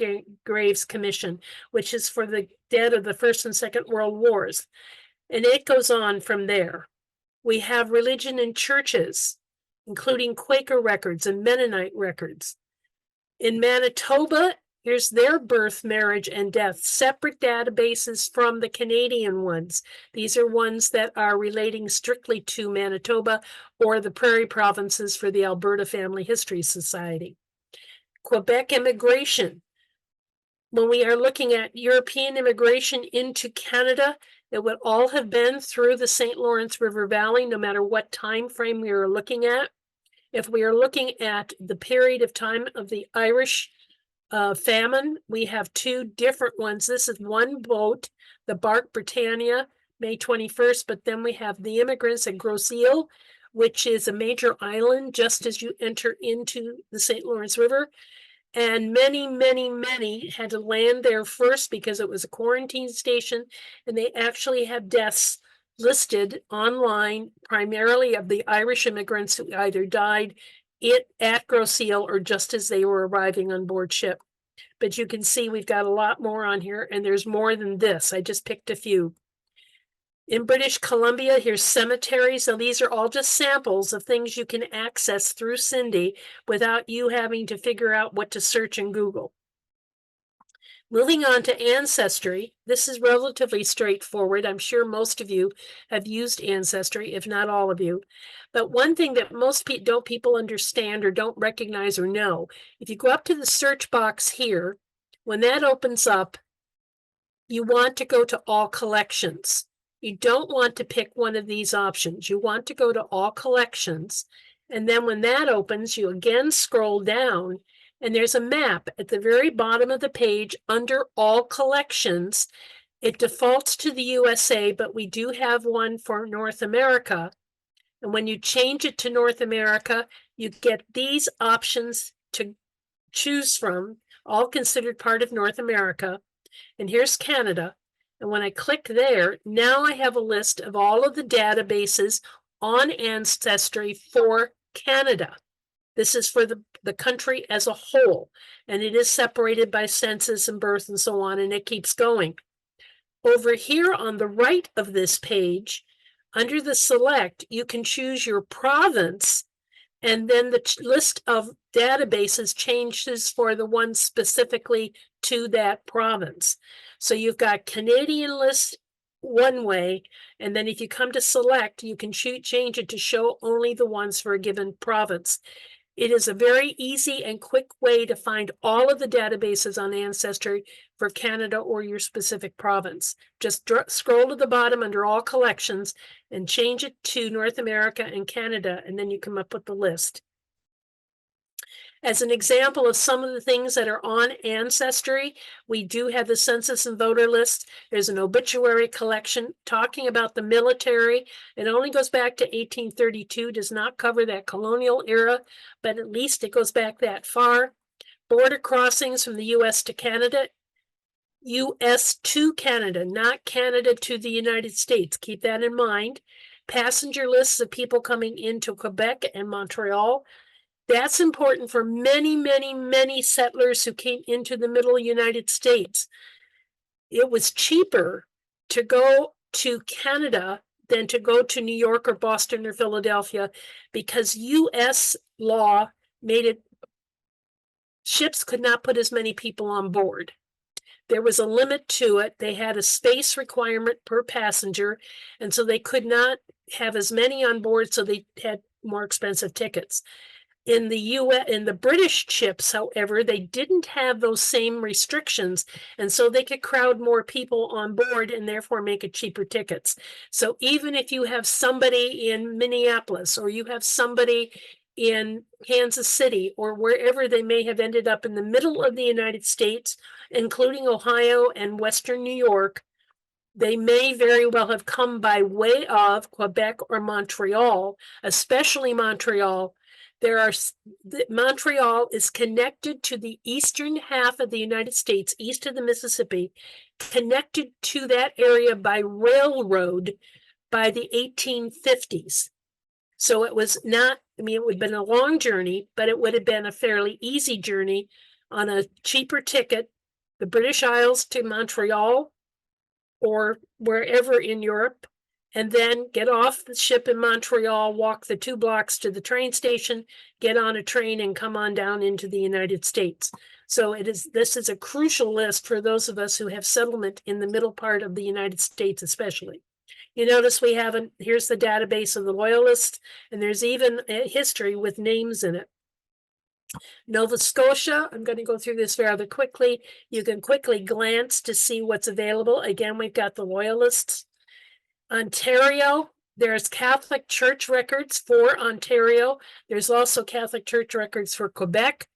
Graves Commission, which is for the dead of the First and Second World Wars. And it goes on from there. We have religion and churches, including Quaker records and Mennonite records. In Manitoba, here's their birth, marriage, and death, separate databases from the Canadian ones. These are ones that are relating strictly to Manitoba or the Prairie Provinces for the Alberta Family History Society. Quebec immigration. When we are looking at European immigration into Canada, it would all have been through the St. Lawrence River Valley, no matter what time frame we are looking at. If we are looking at the period of time of the Irish famine, we have two different ones. This is one boat, the bark Britannia, May 21st, but then we have the immigrants at Grosse Ile, which is a major island just as you enter into the St. Lawrence River. And many, many, many had to land there first because it was a quarantine station, and they actually have deaths listed online, primarily of the Irish immigrants who either died at Grosse Ile or just as they were arriving on board ship. But you can see we've got a lot more on here, and there's more than this. I just picked a few. In British Columbia, here's cemeteries. So these are all just samples of things you can access through Cindy without you having to figure out what to search in Google. Moving on to Ancestry, this is relatively straightforward. I'm sure most of you have used Ancestry, if not all of you. But one thing that most people understand or don't recognize or know, if you go up to the search box here, when that opens up, you want to go to All Collections. You don't want to pick one of these options. You want to go to All Collections. And then when that opens, you again scroll down and there's a map at the very bottom of the page under All Collections. It defaults to the USA, but we do have one for North America. And when you change it to North America, you get these options to choose from, all considered part of North America. And here's Canada. And when I click there, now I have a list of all of the databases on Ancestry for Canada. This is for the country as a whole, and it is separated by census and birth and so on, and it keeps going. Over here on the right of this page, under the select, you can choose your province, and then the list of databases changes for the one specifically to that province. So you've got Canadian list one way, and then if you come to select, you can change it to show only the ones for a given province. It is a very easy and quick way to find all of the databases on Ancestry for Canada or your specific province. Just scroll to the bottom under All Collections and change it to North America and Canada, and then you come up with the list. As an example of some of the things that are on Ancestry, we do have the census and voter list. There's an obituary collection talking about the military. It only goes back to 1832, does not cover that colonial era, but at least it goes back that far. Border crossings from the US to Canada. US to Canada, not Canada to the United States. Keep that in mind. Passenger lists of people coming into Quebec and Montreal. That's important for many, many, many settlers who came into the middle United States. It was cheaper to go to Canada than to go to New York or Boston or Philadelphia because US law made it, ships could not put as many people on board. There was a limit to it. They had a space requirement per passenger, and so they could not have as many on board, so they had more expensive tickets. In the British ships, however, they didn't have those same restrictions, and so they could crowd more people on board and therefore make it cheaper tickets. So even if you have somebody in Minneapolis or you have somebody in Kansas City or wherever they may have ended up in the middle of the United States, including Ohio and Western New York, they may very well have come by way of Quebec or Montreal, especially Montreal. Montreal is connected to the eastern half of the United States, east of the Mississippi, connected to that area by railroad by the 1850s. So it was not, it would have been a long journey, but it would have been a fairly easy journey on a cheaper ticket, the British Isles to Montreal or wherever in Europe, and then get off the ship in Montreal, walk the 2 blocks to the train station, get on a train and come on down into the United States. So this is a crucial list for those of us who have settlement in the middle part of the United States, especially. You notice here's the database of the Loyalists, and there's even a history with names in it. Nova Scotia, I'm going to go through this rather quickly. You can quickly glance to see what's available. Again, we've got the Loyalists. Ontario, there's Catholic Church records for Ontario. There's also Catholic Church records for Quebec,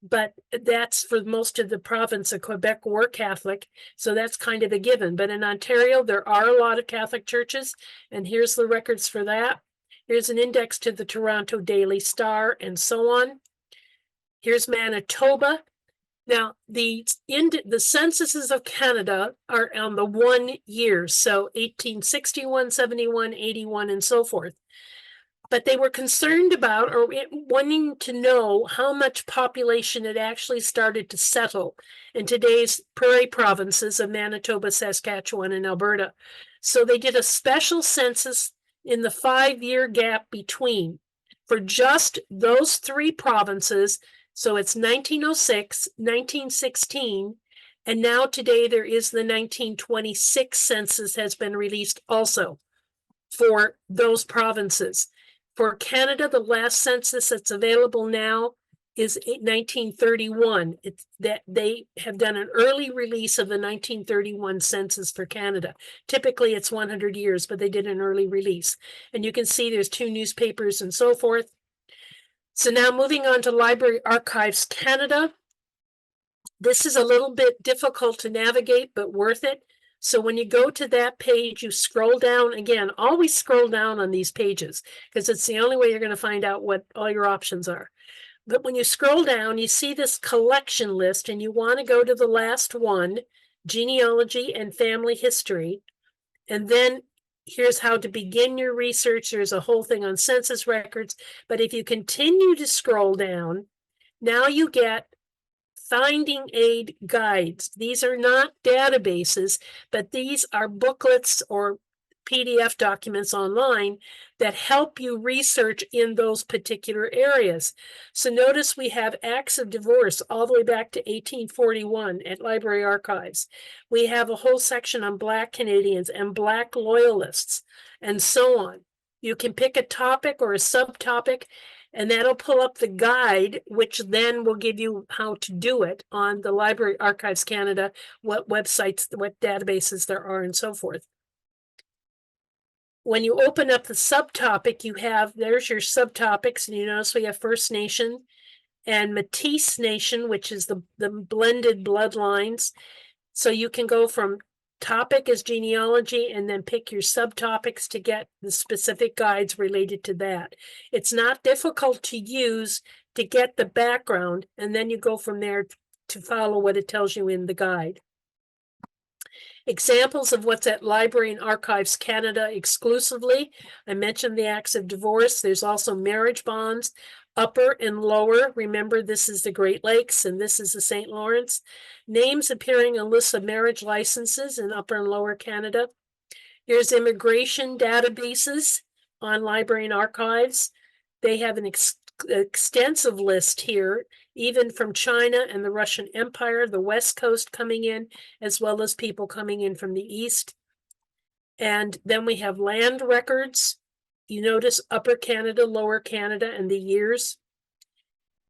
but that's for most of the province of Quebec were Catholic, so that's kind of a given. But in Ontario, there are a lot of Catholic churches, and here's the records for that. Here's an index to the Toronto Daily Star and so on. Here's Manitoba. Now, the censuses of Canada are on the 1 year, so 1861, 71, 81, and so forth. But they were concerned about or wanting to know how much population had actually started to settle in today's prairie provinces of Manitoba, Saskatchewan, and Alberta. So they did a special census in the 5-year gap between for just those 3 provinces. So it's 1906, 1916, and now today there is the 1926 census has been released also for those provinces. For Canada, the last census that's available now is 1931. It's that they have done an early release of the 1931 census for Canada. Typically it's 100 years, but they did an early release. And you can see there's 2 newspapers and so forth. So now moving on to Library Archives Canada. This is a little bit difficult to navigate, but worth it. So when you go to that page, you scroll down again, always scroll down on these pages because it's the only way you're going to find out what all your options are. But when you scroll down, you see this collection list and you want to go to the last one, genealogy and family history. And then here's how to begin your research. There's a whole thing on census records. But if you continue to scroll down, now you get finding aid guides. These are not databases, but these are booklets or PDF documents online that help you research in those particular areas. So notice we have acts of divorce all the way back to 1841 at Library Archives. We have a whole section on Black Canadians and Black loyalists and so on. You can pick a topic or a subtopic, and that'll pull up the guide, which then will give you how to do it on the Library Archives Canada, what websites, what databases there are, and so forth. When you open up the subtopic, you have, there's your subtopics, and you notice we have First Nation and Métis Nation, which is the blended bloodlines. So you can go from topic as genealogy and then pick your subtopics to get the specific guides related to that. It's not difficult to use to get the background, and then you go from there to follow what it tells you in the guide. Examples of what's at Library and Archives Canada exclusively. I mentioned the acts of divorce. There's also marriage bonds, upper and lower. Remember, this is the Great Lakes and this is the St. Lawrence. Names appearing on lists of marriage licenses in Upper and Lower Canada. Here's immigration databases on Library and Archives. They have an extensive list here, even from China and the Russian Empire, the West Coast coming in, as well as people coming in from the East. And then we have land records. You notice Upper Canada, Lower Canada, and the years.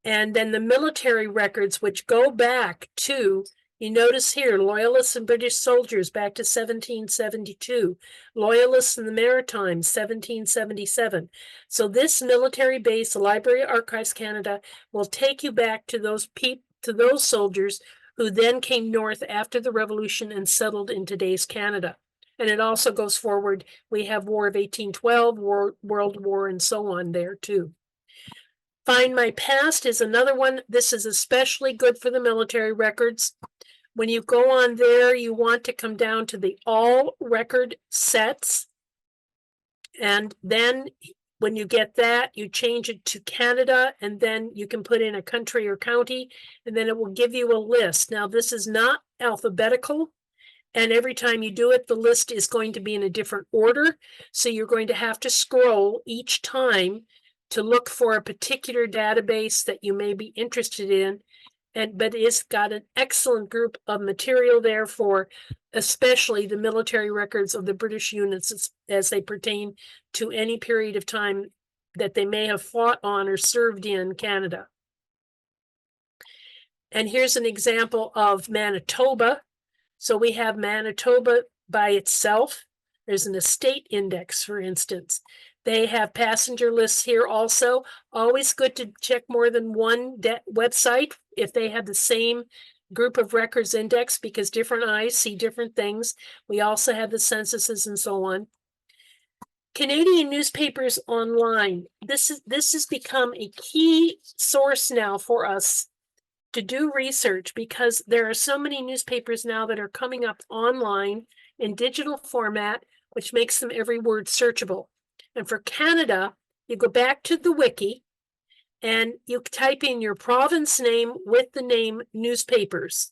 And then the military records, which go back to, you notice here, Loyalists and British soldiers back to 1772, Loyalists in the Maritimes, 1777. So this military base, Library Archives Canada, will take you back to those soldiers who then came north after the Revolution and settled in today's Canada. And it also goes forward. We have War of 1812, World War, and so on there too. Find My Past is another one. This is especially good for the military records. When you go on there, you want to come down to the all record sets. And then when you get that, you change it to Canada, and then you can put in a country or county, and then it will give you a list. Now, this is not alphabetical, and every time you do it, the list is going to be in a different order. So you're going to have to scroll each time to look for a particular database that you may be interested in. But it's got an excellent group of material there for especially the military records of the British units as they pertain to any period of time that they may have fought on or served in Canada. And here's an example of Manitoba. So we have Manitoba by itself. There's an estate index, for instance. They have passenger lists here also. Always good to check more than one website if they have the same group of records index, because different eyes see different things. We also have the censuses and so on. Canadian newspapers online. This has become a key source now for us to do research, because there are so many newspapers now that are coming up online in digital format, which makes them every word searchable. And for Canada, you go back to the wiki and you type in your province name with the name newspapers.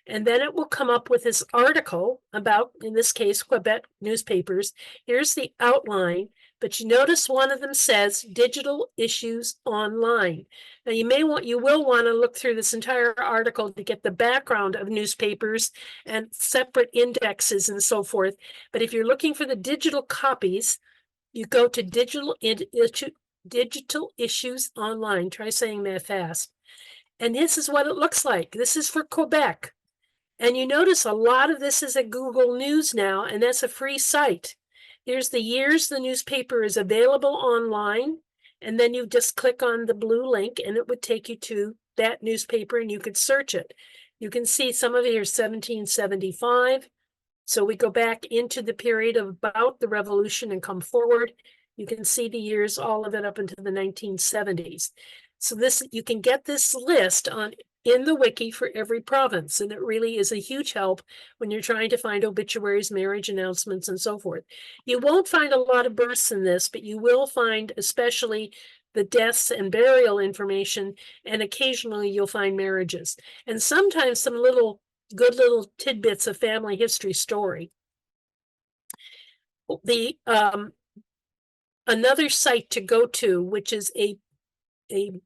And then it will come up with this article about, in this case, Quebec newspapers. Here's the outline, but you notice one of them says digital issues online. Now you will want to look through this entire article to get the background of newspapers and separate indexes and so forth. But if you're looking for the digital copies, you go to digital issues online. Try saying that fast. And this is what it looks like. This is for Quebec. And you notice a lot of this is at Google News now, and that's a free site. Here's the years the newspaper is available online, and then you just click on the blue link and it would take you to that newspaper and you could search it. You can see some of it here, 1775. So we go back into the period of about the revolution and come forward. You can see the years, all of it up into the 1970s. So this, you can get this list in the wiki for every province, and it really is a huge help when you're trying to find obituaries, marriage announcements, and so forth. You won't find a lot of births in this, but you will find especially the deaths and burial information, and occasionally you'll find marriages. And sometimes some good little tidbits of family history story. The another site to go to, which is a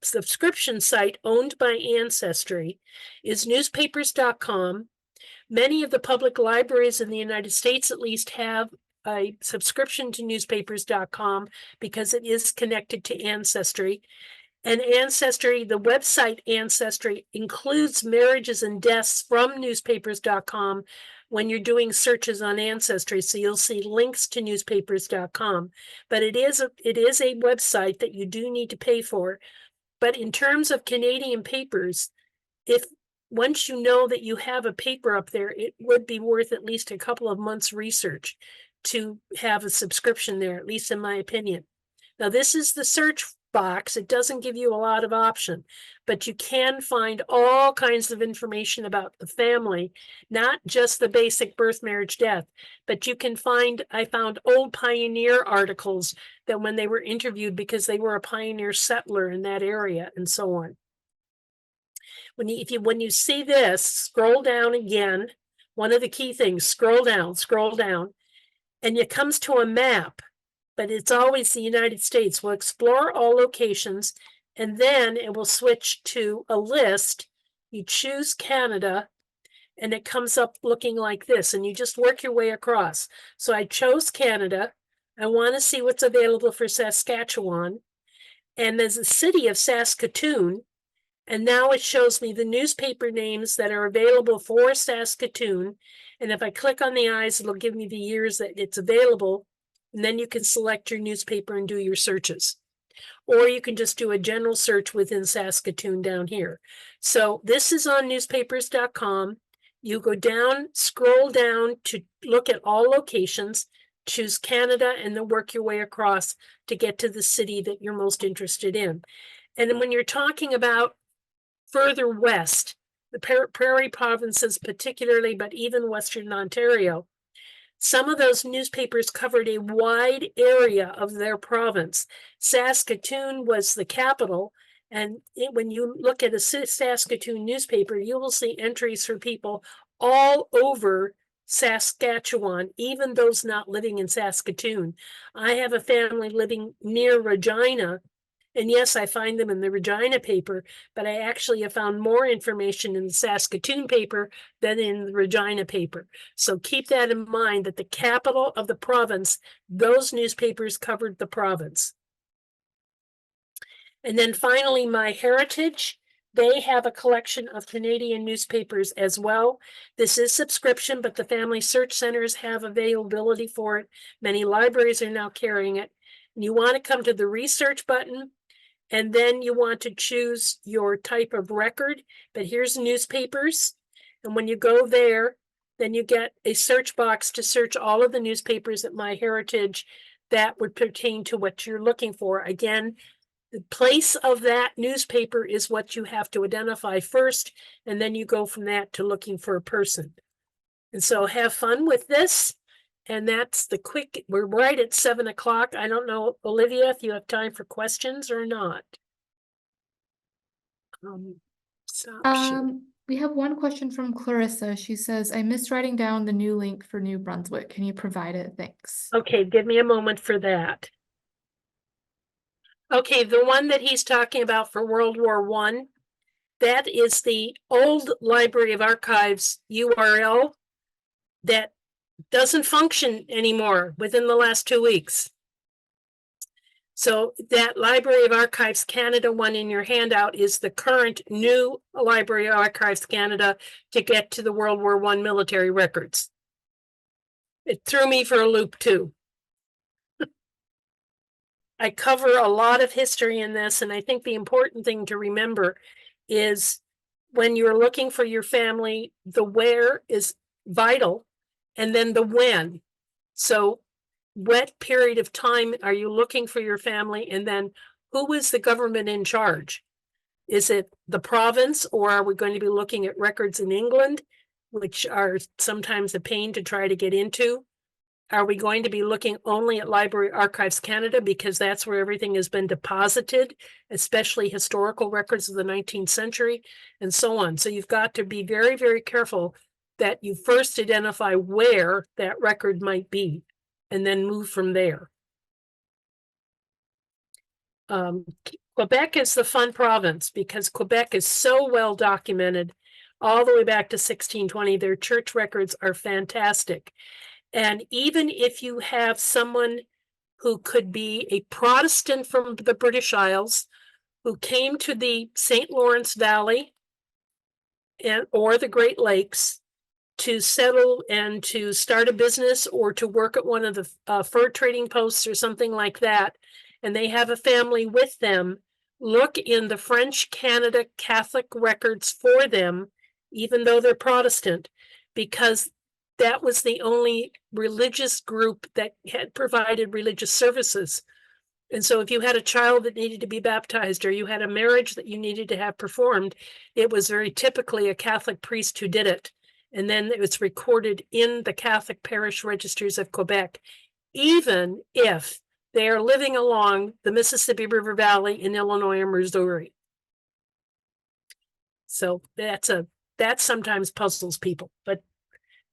subscription site owned by Ancestry, is newspapers.com. Many of the public libraries in the United States at least have a subscription to newspapers.com because it is connected to Ancestry. And Ancestry, the website Ancestry, includes marriages and deaths from newspapers.com when you're doing searches on Ancestry. So you'll see links to newspapers.com. But it is a website that you do need to pay for. But in terms of Canadian papers, if once you know that you have a paper up there, it would be worth at least a couple of months' research to have a subscription there, at least in my opinion. Now, this is the search box. It doesn't give you a lot of option, but you can find all kinds of information about the family, not just the basic birth, marriage, death, but you can find, I found old pioneer articles that when they were interviewed because they were a pioneer settler in that area and so on. When you see this, scroll down again. One of the key things, scroll down, and it comes to a map, but it's always the United States. We'll explore all locations, and then it will switch to a list. You choose Canada, and it comes up looking like this, and you just work your way across. So I chose Canada. I want to see what's available for Saskatchewan, and there's a city of Saskatoon, and now it shows me the newspaper names that are available for Saskatoon. And if I click on the eyes, it'll give me the years that it's available. And then you can select your newspaper and do your searches. Or you can just do a general search within Saskatoon down here. So this is on newspapers.com. You go down, scroll down to look at all locations, choose Canada, and then work your way across to get to the city that you're most interested in. And then when you're talking about further west, the prairie provinces particularly, but even Western Ontario, some of those newspapers covered a wide area of their province. Saskatoon was the capital, and when you look at a Saskatoon newspaper, you will see entries for people all over Saskatchewan, even those not living in Saskatoon. I have a family living near Regina, and yes, I find them in the Regina paper, but I actually have found more information in the Saskatoon paper than in the Regina paper. So keep that in mind, that the capital of the province, those newspapers covered the province. And then finally, My Heritage. They have a collection of Canadian newspapers as well. This is subscription, but the Family Search Centers have availability for it. Many libraries are now carrying it. And you want to come to the research button, and then you want to choose your type of record. But here's newspapers. And when you go there, then you get a search box to search all of the newspapers at My Heritage that would pertain to what you're looking for. Again, the place of that newspaper is what you have to identify first, and then you go from that to looking for a person. And so have fun with this. And that's the quick, we're right at 7 o'clock. I don't know, Olivia, if you have time for questions or not. Stop share. We have one question from Clarissa. She says, I missed writing down the new link for New Brunswick. Can you provide it? Thanks. Okay, give me a moment for that. Okay, the one that he's talking about for World War I, that is the old Library of Archives URL that doesn't function anymore within the last 2 weeks. So that Library of Archives Canada one in your handout is the current new Library of Archives Canada to get to the World War I military records. It threw me for a loop too. I cover a lot of history in this, and I think the important thing to remember is when you're looking for your family, the where is vital, and then the when. So what period of time are you looking for your family? And then who is the government in charge? Is it the province, or are we going to be looking at records in England, which are sometimes a pain to try to get into? Are we going to be looking only at Library Archives Canada because that's where everything has been deposited, especially historical records of the 19th century and so on? So you've got to be very, very careful that you first identify where that record might be and then move from there. Quebec is the fun province because Quebec is so well documented all the way back to 1620. Their church records are fantastic. And even if you have someone who could be a Protestant from the British Isles who came to the St. Lawrence Valley or the Great Lakes to settle and to start a business or to work at one of the fur trading posts or something like that, and they have a family with them, look in the French Canada Catholic records for them, even though they're Protestant, because that was the only religious group that had provided religious services. And so if you had a child that needed to be baptized or you had a marriage that you needed to have performed, it was very typically a Catholic priest who did it. And then it was recorded in the Catholic parish registers of Quebec, even if they are living along the Mississippi River Valley in Illinois or Missouri. So that sometimes puzzles people, but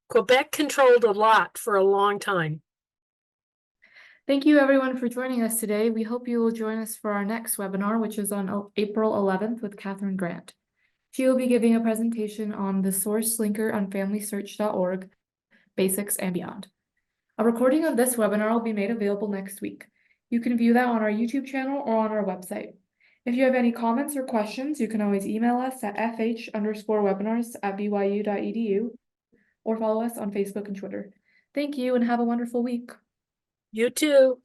Quebec controlled a lot for a long time. Thank you everyone for joining us today. We hope you will join us for our next webinar, which is on April 11th with Catherine Grant. She will be giving a presentation on the source linker on FamilySearch.org, basics and beyond. A recording of this webinar will be made available next week. You can view that on our YouTube channel or on our website. If you have any comments or questions, you can always email us at fh_webinars@byu.edu or follow us on Facebook and Twitter. Thank you and have a wonderful week. You too.